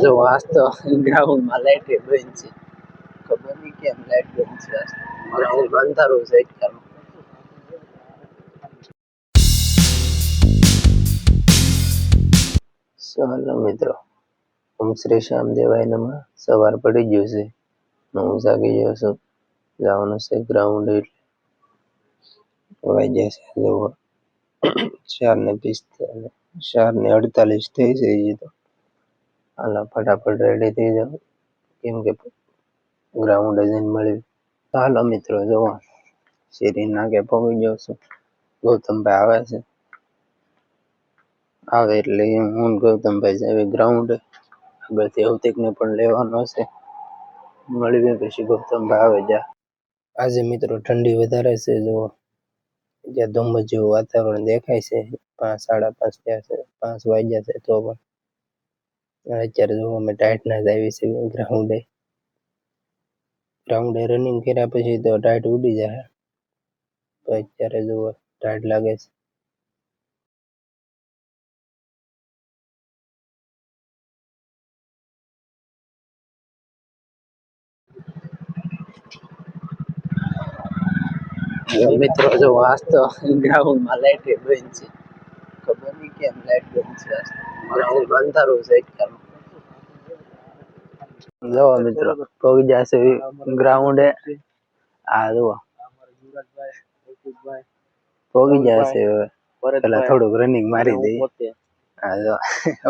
જો આજ તો ગ્રાઉન્ડમાં લાઈટ બંધ છે. ખબર નહીં કેમ લાઈટ બંધ છે. ગ્રાઉન્ડ અંધારું છે એકદમ. ચાલો મિત્રો, ઓમ શ્રી શ્યામદેવાય નમઃ. સવાર પડી ગયું છે. હું જાગી ગયો છું. જવાનું છે ગ્રાઉન્ડ. વાગ્યા છે 4:45 4:48 થઈ છે. તો હાલો ફટાફટ રેડી થઈ જાવ, કેમ કે ગ્રાઉન્ડ જઈને મળ્યું. હાલો મિત્રો, જોવો શેરી નાકે પહોંચી ગયો છું. ગૌતમભાઈ આવે છે. આવે એટલે હું ગૌતમભાઈ જાય ગ્રાઉન્ડ. આગળથી અવતિકને પણ લેવાનો છે. મળીએ પછી ગૌતમભાઈ આવે જા. આજે મિત્રો ઠંડી વધારે છે. જો જ્યાં ધુમ્મસ જેવું વાતાવરણ દેખાય છે. 5 5:30 થયા છે. 5 વાગ્યા છે તો પણ અત્યારે જો અમે ટાઈટ ના જ આવી છે ગ્રાઉન્ડે રનિંગ કર્યા પછી તો ટાઈટ ઉડી જાય. તો અત્યારે જો ટાઈટ લાગે છે. મિત્રો જો આજ તો ગ્રાઉન્ડમાં લાઈટ બંધ છે. ખબર નહીં કેમ લાઈટ બંધ છે. ગ્રાઉન્ડ અંધારું છે એકદમ. જો મિત્રો પહોંચી જશે ગ્રાઉન્ડે. આ જુઓ પહોંચી જશે. પેલા થોડુંક રનિંગ મારી દઈએ. હા જો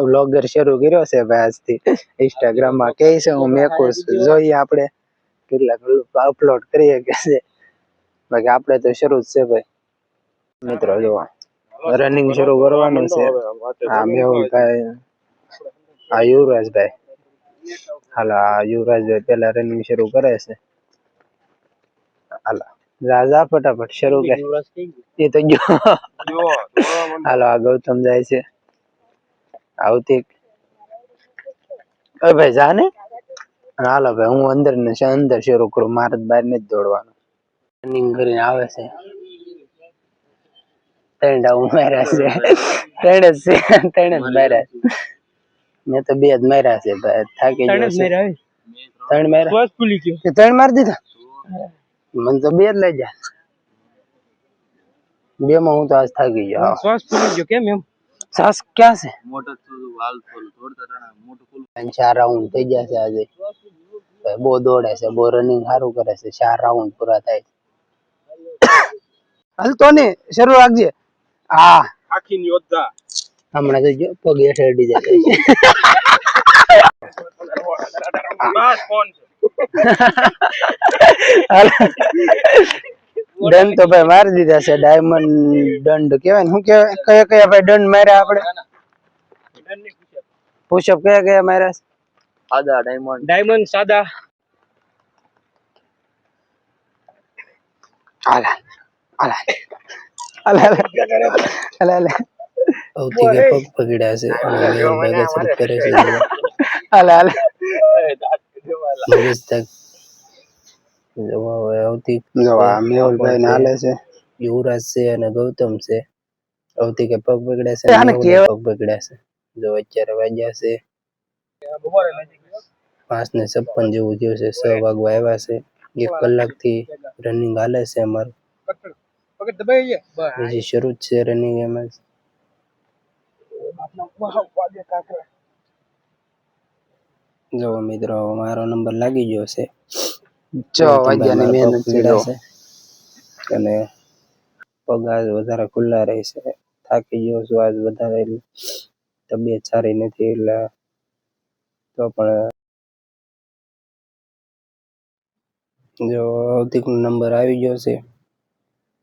વ્લોગર શરૂ કર્યો છે ભાઈ આજથી. ઇન્સ્ટાગ્રામમાં કે છે હું મેકું છું. જોઈએ આપણે કેટલાક અપલોડ કરીએ કે છે. બાકી આપણે તો શરૂ જ છે ભાઈ. મિત્રો જો રનિંગ શરૂ કરવાનું છે. હા મેહુલભાઈ, આ યુવરાજભાઈ. હાલો આ યુવરાજભાઈ પેલા રનિંગ શરૂ કરે છે. હાલો રાજા ફટાફટ શરૂ કર. એ તો ગયો. હાલો આ ગૌતમ જાય છે. આવતી ભાઈ જા ને. હાલો ભાઈ હું અંદર શરૂ કરું. મારે બહાર નથી દોડવાનું. રનિંગ કરીને આવે છે. 3 ડાઉન માર્યા છે. 3 જ માર્યા. મેં તો 2 જ માર્યા છે ભાઈ. થાકી ગયો છે. 3 માર્યા. 3 મારી દીધા. મને તો 2 જ લઈ જા. 2 માં હું તો આજ થાકી ગયો. શ્વાસ ફૂલી ગયો કેમ એમ? શ્વાસ ક્યાં છે? મોટર થોડું હાલ થોડું મોટું 4 રાઉન્ડ થઈ ગયા છે આજે. બહુ દોડે છે, બહુ રનિંગ સારું કરે છે. 4 રાઉન્ડ પૂરા થાય. હાલતો ને શરૂ રાખજે. હા આખી યોદ્ધા હમણાં તો પગ હેઠે અડી જાય. બસ ફોન છે. દંડ તો ભાઈ મારી દીધા છે. ડાયમંડ દંડ કેવાય ને, શું કેવાય? કયા ભાઈ દંડ માર્યા આપણે? પુશઅપ કયા માર્યા? સાદા ડાયમંડ સાદા. હાલા હાલા હાલા હાલા અવતી કે પગ પકડ્યા છે અને મેહુલભાઈ કસરત કરે છે. હાલા હાલા મગજ તક અવતી મેહુલભાઈ ને હાલે છે. યુવરાજ છે અને ગૌતમ છે. અવતી કે પગ પકડ્યા છે અને પગ પકડ્યા છે. જો અત્યારે વાગ્યા છે 5:56 જેવું થયું છે. 6 વાગવા આવ્યા છે. 1 કલાકથી રનિંગ હાલે છે અમારું. હજી શરૂ જ છે રનિંગ. એમાં જો મિત્રો મારો નંબર લાગી ગયો છે. 6 વાગ્યાની મહેનત છે અને પગ આજ વધારે ખુલ્લા રહે છે. થાકી ગયો છું આજ વધારે. તબિયત સારી નથી એટલે તો પણ જો અવતિક નો નંબર આવી ગયો છે.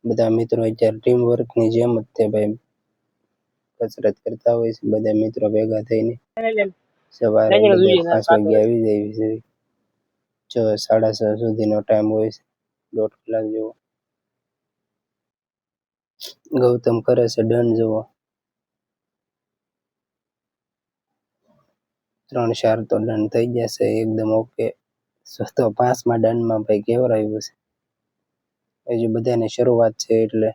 બધા મિત્રો અત્યારે ટીમ વર્ક ની જેમ જ તે ભાઈ કસરત કરતા હોય છે. બધા મિત્રો ભેગા થઈને સવારે 5 વાગે આવી જાય છે. 6 6:30 સુધીનો ટાઈમ હોય છે. 1.5 કલાક જેવો. ગૌતમ કરે છે ડન. જુઓ 3-4 તો ડન થઈ ગયા છે એકદમ ઓકે. તો 5માં ડનમાં ભાઈ કેવરાયું છે. હજી બધાને શરૂઆત છે એટલે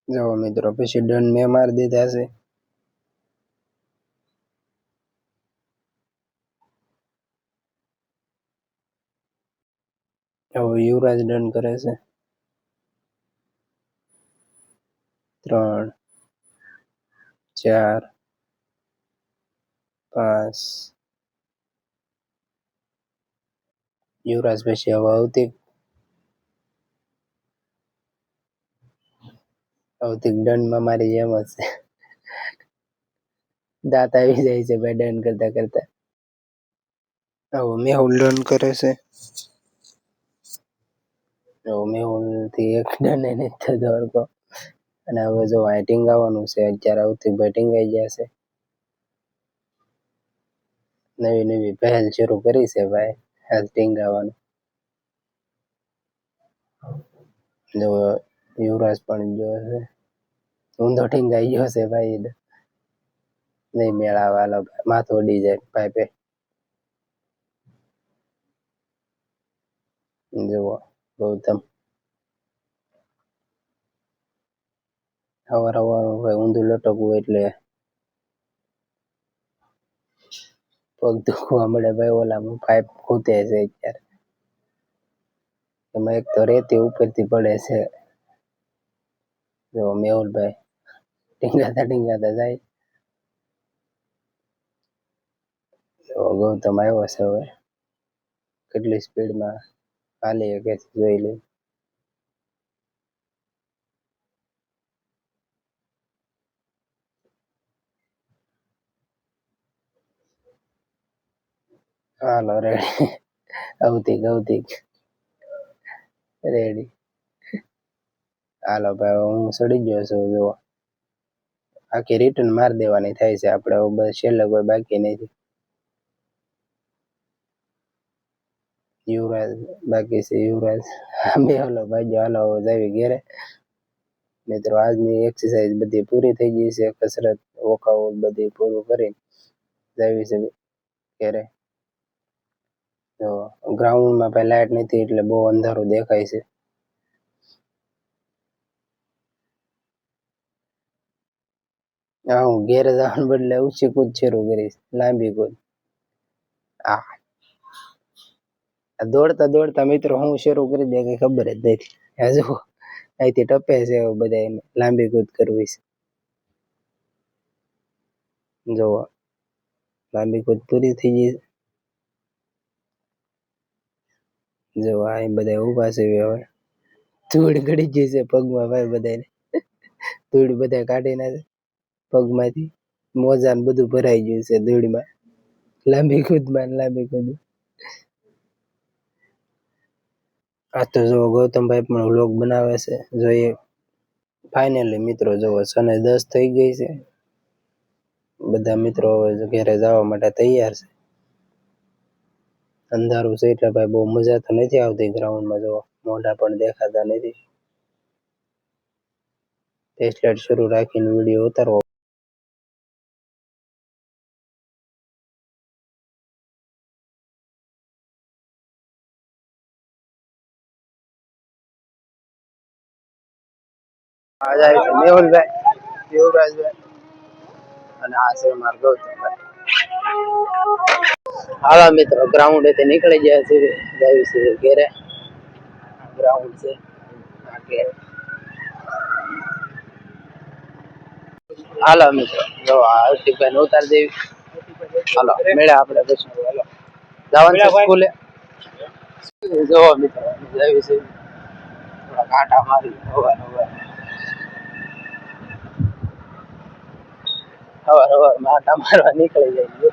જો મિત્રો પછી ડન મેં મારી દીધા છે. હવે યુવરાજ ડન કરે છે 3 4 5 યુવરાજ પછી હવે આવતી ડનમાં મારી જેમ જ છે દાંત આવી જાય છે ભાઈ ડન કરતા કરતા હવે મેહુલ ડન કરે છે મેહુલ થી એક ડન એને થતો હરકો અને હવે જો વાઇટિંગ આવવાનું છે અત્યારે આવતી બેટિંગ આવી જશે નવી નવી પહેલ શરૂ કરી છે ભાઈ હેલ્પિંગ આવવાનું જો યુવરાજ પણ જો છે ઊંધો ટીંગાઈ ગયો છે ભાઈ નહીં મેળાવા લો માથું ઉડી જાય પાઇપે જુઓ ગૌતમ સવાર ભાઈ ઊંધું લટકવું એટલે પગ દુખવા મળે ભાઈ ઓલામાં પાઇપ ખૂતે છે અત્યારે એમાં એક તો રેતી ઉપરથી પડે છે જો મેહુલભાઈ ટીંગાતા જાય ગૌતમ આવ્યો છે હવે કેટલી સ્પીડમાં હાલી કે જોઈ લે હાલો રેડી આવતી રેડી હાલો ભાઈ હું સડી ગયો છું જો આખી રિટર્ન મારી દેવાની થાય છે આપણે બસ છેલ્લે કોઈ બાકી નથી યુવરાજ બાકી છે યુવરાજ બે હાલો ભાઈ હાલો જાવી ઘેરે મિત્રો આજની એક્સરસાઇઝ બધી પૂરી થઈ ગઈ છે કસરત વર્કઆઉટ બધી પૂરું કરીને જાવી છે ઘેરે તો ગ્રાઉન્ડમાં ભાઈ લાઇટ નથી એટલે બહુ અંધારું દેખાય છે હું ઘેરે જવાનું બદલે ઊંચી કૂદ શરૂ કરીશ લાંબી કૂદ દોડતા મિત્રો હું શરૂ કરી દે કઈ ખબર જ નથી હજુ અહીંથી ટપે છે બધા એને લાંબી કૂદ કરવી છે જો લાંબી કૂદ પૂરી થઈ ગઈ જો આ બધા ઊભા છે હવે ધૂળ ગળી ગઈ છે પગમાં ભાઈ બધાને ધૂળ બધા કાઢી નાખે પગમાંથી મોજા ને બધું ભરાઈ ગયું છે ધૂળમાં લાંબી કૂદ આ તો જો ગૌતમભાઈ પણ વ્લોગ બનાવે છે જોઈએ ફાઇનલી મિત્રો જો 10:10 થઈ ગઈ છે બધા મિત્રો હવે ઘરે જવા માટે તૈયાર છે અંધારું છે એટલે ભાઈ બહુ મજા તો નથી આવતી ગ્રાઉન્ડમાં જો મોઢા પણ દેખાતા નથી ટેસ્ટ લાઇટ શરૂ રાખીને વિડીયો ઉતારવો મેહુલભાઈ યુવરાજભાઈ અને આ છે મારો ગૌતમભાઈ હાલા મિત્રો ગ્રાઉન્ડ થી નીકળી ગયા છે જાવી છે ઘેરે ગ્રાઉન્ડ છે હાલો મિત્રો જો હર્ષિકભાઈ ને ઉતાર દેવી હાલો મેળા આપણે પછી હાલો જવાનું છે સ્કૂલે જો મિત્રો જાવી છે થોડા કાંટા મારી હવાર આટા મારવા નીકળી જાય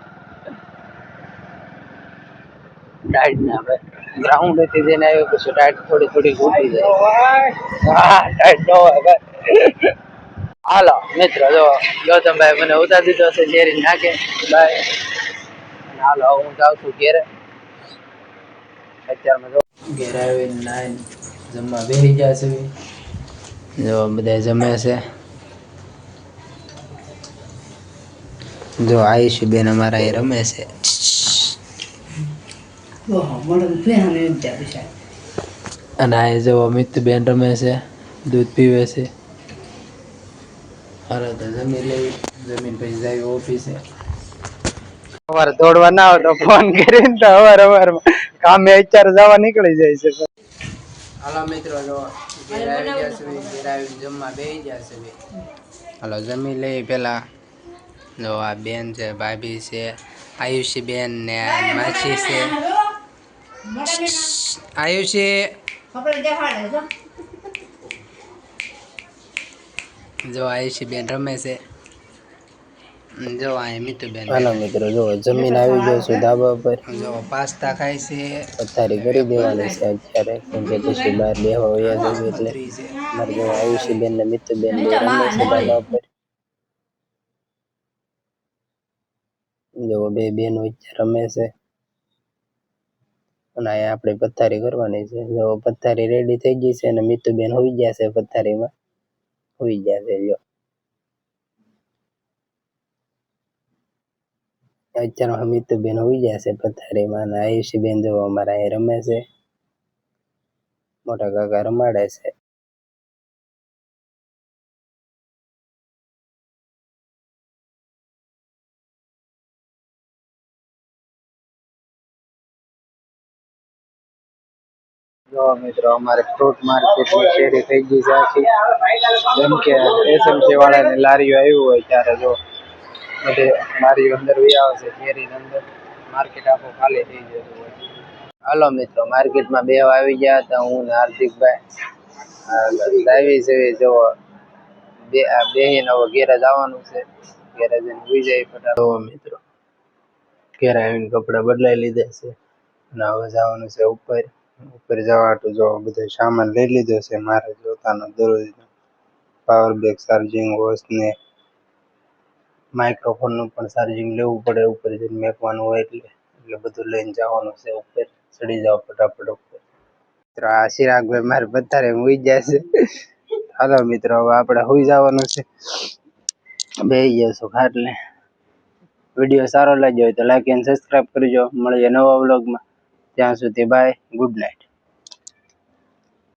ટાઈટ ના ભાઈ ગ્રાઉન્ડ થી જઈને આવ્યો પછી ટાઈટ થોડી ઘૂટી જાય ટાઈટ ન હોય ભાઈ હાલો મિત્ર જો ગૌતમભાઈ મને ઉતાર દીધો છે જેરી નાખે બાય હાલો હું જાઉં છું ઘેરે અત્યારમાં જો ઘેરે આવીને નાઈને જમવા બેસી ગયા છે જો બધા જમે છે જો આયુષી બેન અમારા એ રમે છે અને આ જો અમિત બેન રમે છે દૂધ પીવે છે હાલો તો જમીન પછી જાય ઓફિસે સવારે દોડવા ના હોય તો ફોન કરીને તો અવાર કામે અત્યારે જવા નીકળી જાય છે હાલો મિત્રો, જો ઘેર આવી જશે, ઘેર આવીને જમવા બેસી જશે. હાલો જમી લઈ પેલા. જો આ બેન છે, ભાભી છે, આયુષી બેન ને માસી છે. આયુષી જો આયુષી બેન રમે છે. જો અહીં મિતુબેન. હાલો મિત્રો, જો જમીન આવી ગયો છું ધાબા પર. જો પાસ્તા ખાય છે. પથારી કરી દેવાની છે અત્યારે, કેમ કે પછી બહાર બેહવા વયા જવું એટલે. મારે જો આયુષી બેન ને મિતુબેન બે રમે છે ધાબા પર. જો બે બેનો રમે છે અને અહીંયા આપણે પથારી કરવાની છે. જો પથારી રેડી થઈ ગઈ છે અને મિતુબેન હોઈ ગયા છે, પથારીમાં હોઈ ગયા છે. જો અત્યારે મિતુબેન હોઈ ગયા છે પથારીમાં અને આયુષી બેન જો અમારા અહીં રમે છે, મોટા કાકા રમાડે છે. જો મિત્રો, અમારે ફ્રૂટ માર્કેટની શેરી થઈ ગઈ છે આખી. જેમ કે એસએમસી વાળાની લારીઓ આવ્યું હોય ત્યારે જો બધે લારીઓ અંદર વહી આવે છે, શેરી અંદર માર્કેટ આખું ખાલી થઈ જતું હોય. હાલો મિત્રો, માર્કેટમાં બે આવી ગયા હતા, હું ને હાર્દિકભાઈ લાવી છે. જો બેહીને હવે ઘેરે જવાનું છે, ઘેરે જઈને સુઈ જાય ફટાફટ. મિત્રો ઘેરે આવીને કપડા બદલાઈ લીધા છે અને હવે જવાનું છે ઉપર. ઉપર જવા તો જો બધો સામાન લઈ લીધો છે મારે જોતાનો દરરોજનો. પાવર બેંક, ચાર્જિંગ વોચ ને માઇક્રોફોનનું પણ ચાર્જિંગ લેવું પડે ઉપર જઈને મેકવાનું હોય એટલે બધું લઈને જવાનું છે ઉપર. ચડી જાવ ફટાફટ ઉપર. મિત્રો આ ચિરાગભાઈ મારે પથારે સુઈ ગયા છે. હાલો મિત્રો, હવે આપણે સુઈ જવાનું છે, બેસી જશું ખાટલે. વિડીયો સારો લાગ્યો હોય તો લાઈક અને સબસ્ક્રાઈબ કરજો. મળીએ નવા વ્લોગમાં. ત્યાં સુધી બાય, ગુડ નાઇટ.